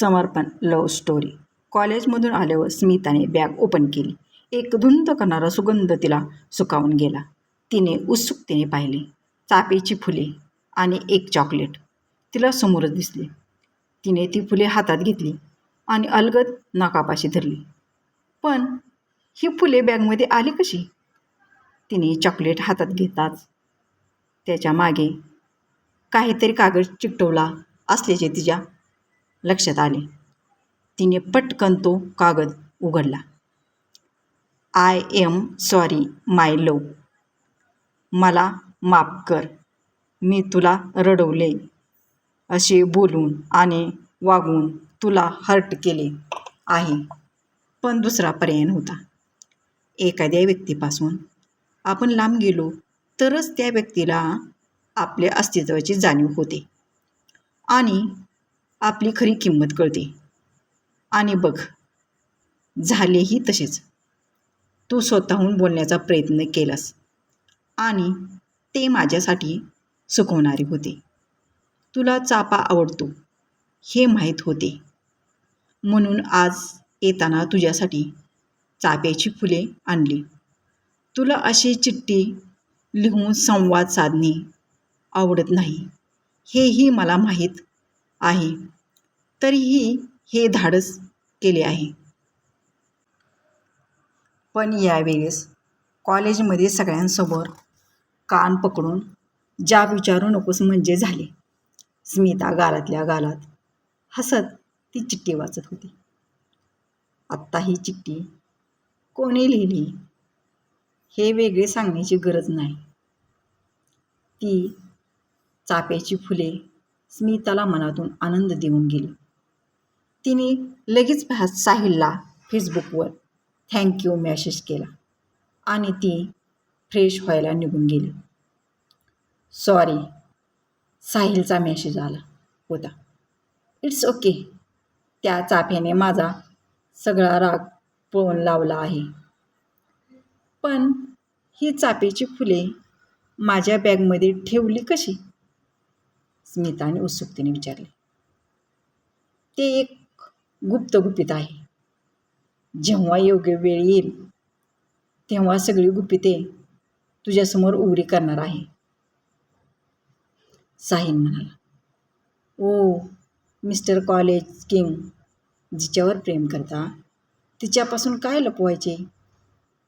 समर्पण love story. कॉलेजमधून आल्यावर स्मिताने बॅग ओपन केली. एक धुंद करणारा सुगंध तिला सुकावून गेला. तिने उत्सुकतेने पाहिले. चाफेची फुले आणि एक चॉकलेट तिला समोरच दिसले. तिने ती फुले हातात घेतली आणि अलगद नाकापाशी धरली. पण ही फुले बॅगमध्ये आली कशी? तिने चॉकलेट हातात घेताच त्याच्या मागे काहीतरी कागद चिकटवला असल्याचे तिच्या लक्षात आले. तिने पटकन तो कागद उघडला. I am sorry my love. मला माफ कर, मी तुला रडवले, असे बोलून आणि वागून तुला हर्ट केले आहे. पण दुसरा पर्याय नव्हता. एखाद्या व्यक्तीपासून आपण लांब गेलो तरच त्या व्यक्तीला आपल्या अस्तित्वाची जाणीव होते आणि आपली खरी किंमत कळते. आणि बघ, झालेही तसेच. तू स्वतःहून बोलण्याचा प्रयत्न केलास आणि ते माझ्यासाठी सुखवणारे होते. तुला चाफा आवडतो हे माहीत होते, म्हणून आज येताना तुझ्यासाठी चाफ्याची फुले आणली. तुला अशी चिठ्ठी लिहून संवाद साधणे आवडत नाही हेही मला माहीत आहे, तरीही हे धाडस केले आहे. पण यावेळेस कॉलेजमध्ये सगळ्यांसमोर कान पकडून जाब विचारू नकोस म्हणजे झाले. स्मिता गालातल्या गालात हसत ती चिठ्ठी वाचत होती. आत्ता ही चिठ्ठी कोणी लिहिली हे वेगळे सांगण्याची गरज नाही. ती चाफ्याची फुले स्मिताला मनातून आनंद देऊन गेली. तिने लगेच साहिलला फेसबुकवर थँक्यू मेसेज केला आणि ती फ्रेश व्हायला निघून गेली. सॉरी, साहिलचा मेसेज आला होता. It's okay. त्या चाफ्याने माझा सगळा राग पळवून लावला आहे. पण ही चाफ्याची फुले माझ्या बॅगमध्ये ठेवली कशी? स्मिताने उत्सुकतेने विचारले. ते एक गुप्त आहे. जेव्हा योग्य वेळ येईल तेव्हा सगळी गुपिते तुझ्यासमोर उघडी करणार आहे, साहिल म्हणाला. ओ मिस्टर कॉलेज किंग, जिच्यावर प्रेम करता तिच्यापासून काय लपवायचे?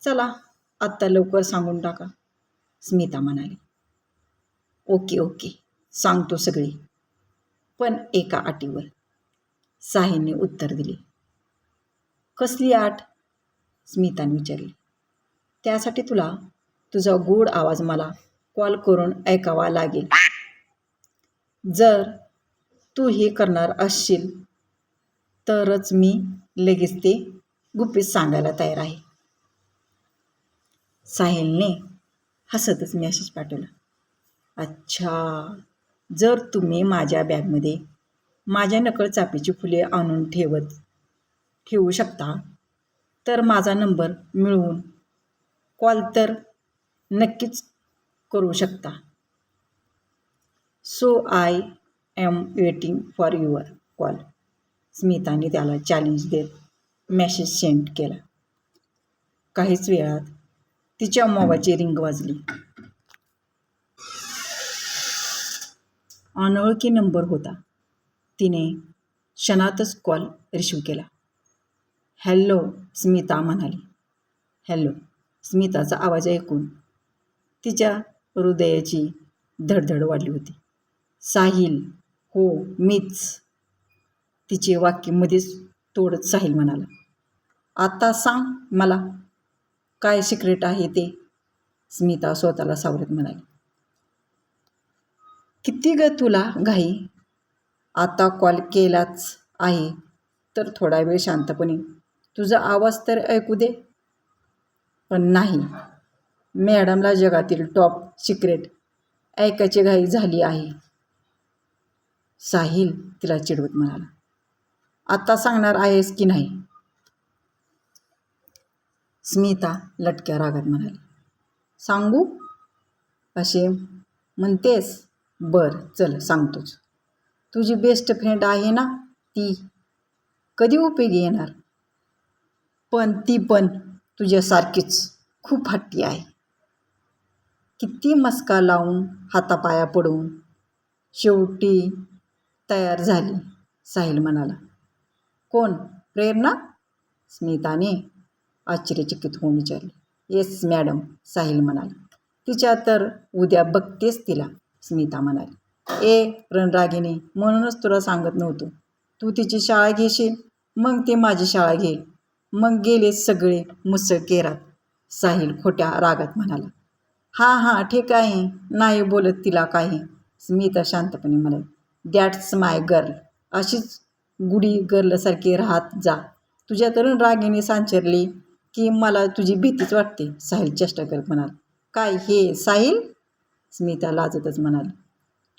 चला आत्ता लवकर सांगून टाका, स्मिता म्हणाली. ओके ओके, सांगतो सगळी, पण एका अटीवर, साहिलने उत्तर दिले. कसली आठ? स्मिताने विचारली. त्यासाठी तुला तुझा गोड आवाज मला कॉल करून ऐकावा लागेल. जर तू हे करणार असशील तरच मी लगेच ते गुपित सांगायला तयार आहे. साहिलने हसतच मेसेज पाठवला. अच्छा, जर तुम्ही माझ्या बॅगमध्ये माझ्या नकळत चाफ्याची फुले आणून ठेवू शकता तर माझा नंबर मिळवून कॉल तर नक्कीच करू शकता. So I am waiting for your call. स्मिताने त्याला चॅलेंज देत मेसेज सेंड केला. काहीच वेळात तिच्या मोबाईलची रिंग वाजली. अनोळखी नंबर होता. तिने क्षणातच कॉल रिसीव्ह केला. हॅलो, स्मिता म्हणाली. हॅलो. स्मिताचा आवाज ऐकून तिच्या हृदयाची धडधड वाढली होती. साहिल, हो मीच. तिचे वाक्य मध्येच तोडत साहिल म्हणाला. आता सांग मला, काय सिक्रेट आहे ते? स्मिता स्वतःला सावरत म्हणाली. किती ग तुला घाई? आता कॉल केलाच आहे तर थोडा वेळ शांतपणे तुझा आवाज तर ऐकू दे. पण नाही, मॅडमला जगातील टॉप सिक्रेट ऐकायची घाई झाली आहे, साहिल तिला चिडवत म्हणाला. आता सांगणार आहेस की नाही? स्मिता लटक्या रागात म्हणाली. सांगू असे म्हणतेस? बर चल सांगतोच. तुझी बेस्ट फ्रेंड आहे ना ती, कधी उपयोगी येणार. पण ती पण तुझ्यासारखीच खूप हट्टी आहे. किती मस्का लावून हातापाया पडून शेवटी तयार झाली. साहिल म्हणाला. कोण? प्रेरणा? स्मिताने आश्चर्यचकित होऊन विचारले. येस मॅडम, साहिल म्हणाला. तिच्या तर उद्या बघतेस तिला, स्मिता म्हणाली. रणरागिणी, म्हणूनच तुला सांगत नव्हतो. तू तिची शाळा घेशील, मग ते माझी शाळा घेईल. मग गेले सगळे मुसळ केरात, साहिल खोट्या रागात म्हणाला. हां ठीक आहे, नाही बोलत तिला काही, स्मिता शांतपणे म्हणाली. That's my girl. अशीच गुडी गर्लसारखी राहत जा. तुझ्या तरुण रागिणी सांचरली की मला तुझी भीतीच वाटते, साहिल चेष्टा करत म्हणाला. काय हे साहिल? स्मिता लाजतच म्हणाली.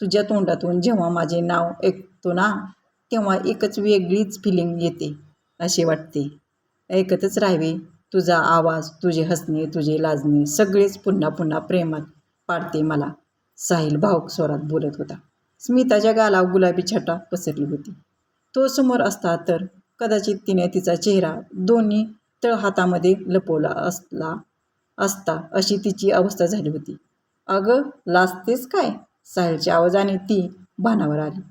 तुझ्या तोंडातून जेव्हा माझे नाव ऐकतो ना, तेव्हा एकच वेगळीच फिलिंग येते असे वाटते. ऐकतच राहावे. तुझा आवाज, तुझे हसणे, तुझे लाजणे सगळेच पुन्हा पुन्हा प्रेमात पाडते मला, साहिल भावुक स्वरात बोलत होता. स्मिताच्या गालावर गुलाबी छटा पसरली होती. तो समोर असता तर कदाचित तिने तिचा चेहरा दोन्ही तळहातामध्ये लपवला असता अशी तिची अवस्था झाली होती. अगं लाजतेस काय? साहिलच्या आवाजाने ती भानावर आली.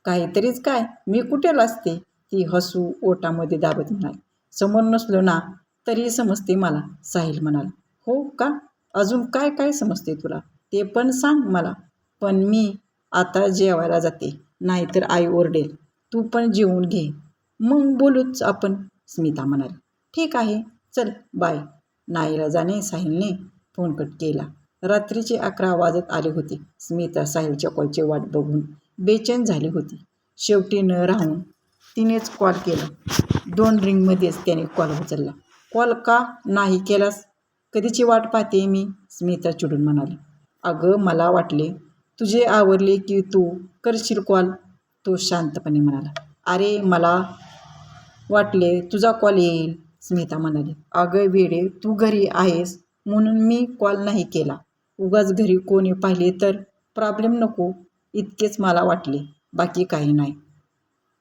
काहीतरीच काय? मी कुठे लाजते? ती हसू ओठामध्ये दाबत म्हणाली. समोर नसलो ना तरी समजते मला, साहिल म्हणाला. हो का? अजून काय काय समजते तुला? ते पण सांग मला. पण मी आता जेवायला जाते, नाहीतर आई ओरडेल. तू पण जेवून घे, मग बोलूच आपण, स्मिता म्हणाली. ठीक आहे, चल बाय. नाईलाजाने साहिलने फोन कट केला. रात्रीचे 11 वाजत आले होते. स्मिता साहिलच्या कॉलची वाट बघून बेचैन झाली होती. शेवटी न राहून तिनेच कॉल केला. 2 रिंगमध्येच त्याने कॉल उचलला. कॉल का नाही केलास? कधीची वाट पाहते मी, स्मिता चिडून म्हणाली. अगं मला वाटले तुझे आवरले की तू करशील कॉल, तो शांतपणे म्हणाला. अरे मला वाटले तुझा कॉल येईल, स्मिता म्हणाली. अगं वेडे, तू घरी आहेस म्हणून मी कॉल नाही केला. उगाच घरी कोणी पाहिले तर प्रॉब्लेम नको इतकेच मला वाटले, बाकी काही नाही,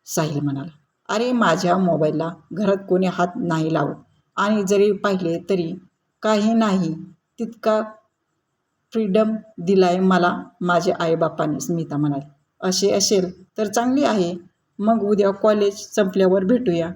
साहिल म्हणाला. अरे माझ्या मोबाईलला घरात कोणी हात नाही लावत आणि जरी पाहिले तरी काही नाही, तितका फ्रीडम दिलाय मला माझ्या आईबापाने, स्मिता म्हणाली. असे असेल तर चांगली आहे. मग उद्या कॉलेज संपल्यावर भेटूया.